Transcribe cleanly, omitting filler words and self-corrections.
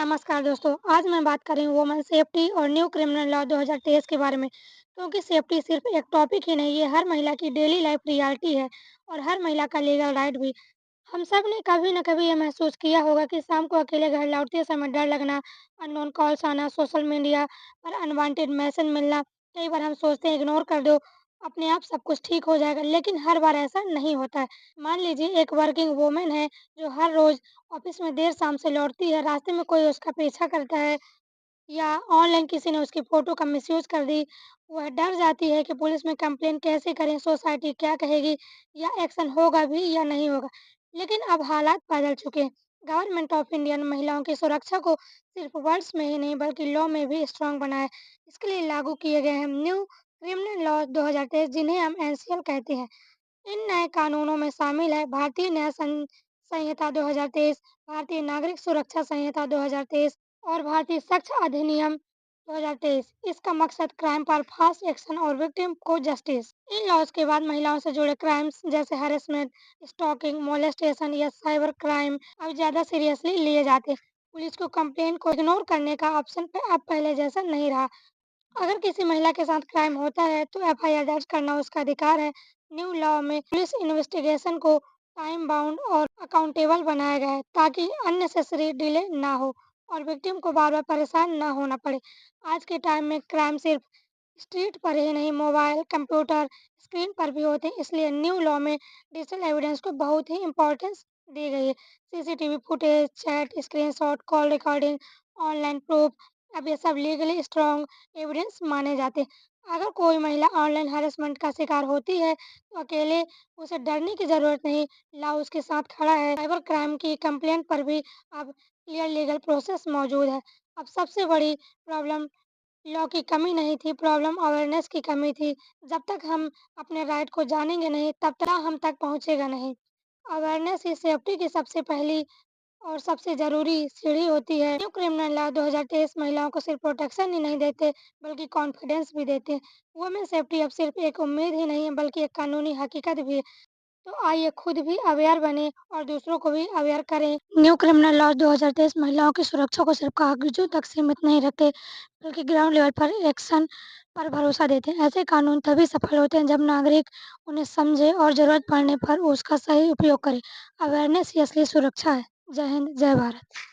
नमस्कार दोस्तों, आज मैं बात कर रही हूँ वुमेन सेफ्टी और न्यू क्रिमिनल लॉ 2023 के बारे में। क्योंकि सेफ्टी सिर्फ एक टॉपिक ही नहीं, ये हर महिला की डेली लाइफ रियलिटी है और हर महिला का लीगल राइट भी। हम सब ने कभी न कभी ये महसूस किया होगा कि शाम को अकेले घर लौटते समय डर लगना, अननोन कॉल्स आना, सोशल मीडिया पर अनवांटेड मैसेज मिलना। कई बार हम सोचते हैं इग्नोर कर दो, अपने आप सब कुछ ठीक हो जाएगा, लेकिन हर बार ऐसा नहीं होता है। मान लीजिए एक वर्किंग वुमन है जो हर रोज ऑफिस में देर शाम से लौटती है, रास्ते में कोई उसका पीछा करता है या ऑनलाइन किसी ने उसकी फ़ोटो का मिसयूज़ कर दी। वह डर जाती है कि पुलिस में कंप्लेंट कैसे करें, सोसाइटी क्या कहेगी या एक्शन होगा भी या नहीं होगा। लेकिन अब हालात बदल चुके हैं। गवर्नमेंट ऑफ इंडिया ने महिलाओं की सुरक्षा को सिर्फ वर्ड्स में ही नहीं बल्कि लॉ में भी स्ट्रॉन्ग बनाया है। इसके लिए लागू किए गए हैं न्यू क्रिमिनल लॉ 2023 जिन्हें हम एनसीएल कहते हैं। इन नए कानूनों में शामिल है भारतीय न्याय संहिता 2023, भारतीय नागरिक सुरक्षा संहिता 2023 और भारतीय साक्ष्य अधिनियम 2023। इसका मकसद क्राइम पर फास्ट एक्शन और विक्टिम को जस्टिस। इन लॉज के बाद महिलाओं से जुड़े क्राइम्स जैसे हैरेसमेंट, स्टॉकिंग, मोलेस्टेशन या साइबर क्राइम अब ज्यादा सीरियसली लिए जाते हैं। पुलिस को कंप्लेंट को इग्नोर करने का ऑप्शन अब पहले जैसा नहीं रहा। अगर किसी महिला के साथ क्राइम होता है तो एफआईआर दर्ज करना उसका अधिकार है। न्यू लॉ में पुलिस इन्वेस्टिगेशन को टाइम बाउंड और अकाउंटेबल बनाया गया है ताकि अननेसेसरी डिले ना हो और विक्टिम को बार बार परेशान ना होना पड़े। आज के टाइम में क्राइम सिर्फ स्ट्रीट पर ही नहीं, मोबाइल, कंप्यूटर, स्क्रीन पर भी होते हैं। इसलिए न्यू लॉ में डिजिटल एविडेंस को बहुत ही इम्पोर्टेंस दी गई है। CCTV footage, chat, screenshot, call recording, online proof, अब ये सब लीगली स्ट्रॉन्ग एविडेंस माने जाते हैं। अगर कोई महिला ऑनलाइन हैरेसमेंट का शिकार होती है तो अकेले उसे डरने की जरूरत नहीं, लॉ उसके साथ खड़ा है। साइबर क्राइम की कंप्लेंट पर भी अब क्लियर लीगल प्रोसेस मौजूद है। अब सबसे बड़ी प्रॉब्लम लॉ की कमी नहीं थी, प्रॉब्लम अवेयरनेस की कमी थी। जब तक हम अपने राइट को जानेंगे नहीं, तब तक हम तक पहुंचेगा नहीं। अवेयरनेस ही सेफ्टी की सबसे पहली और सबसे ज़रूरी सीढ़ी होती है। न्यू क्रिमिनल लॉ 2023 महिलाओं को सिर्फ प्रोटेक्शन ही नहीं देते, बल्कि कॉन्फिडेंस भी देते हैं। वुमेन सेफ्टी अब सिर्फ एक उम्मीद ही नहीं है, बल्कि एक कानूनी हकीकत भी है। तो आइए खुद भी अवेयर बने और दूसरों को भी अवेयर करें। न्यू क्रिमिनल लॉ 2023 महिलाओं की सुरक्षा को सिर्फ कागजों तक सीमित नहीं रखते, बल्कि ग्राउंड लेवल पर एक्शन पर भरोसा देते हैं। ऐसे कानून तभी सफल होते हैं जब नागरिक उन्हें समझे और जरूरत पड़ने पर उसका सही उपयोग करे। अवेयरनेस ही असली सुरक्षा है। जय हिंद, जय भारत।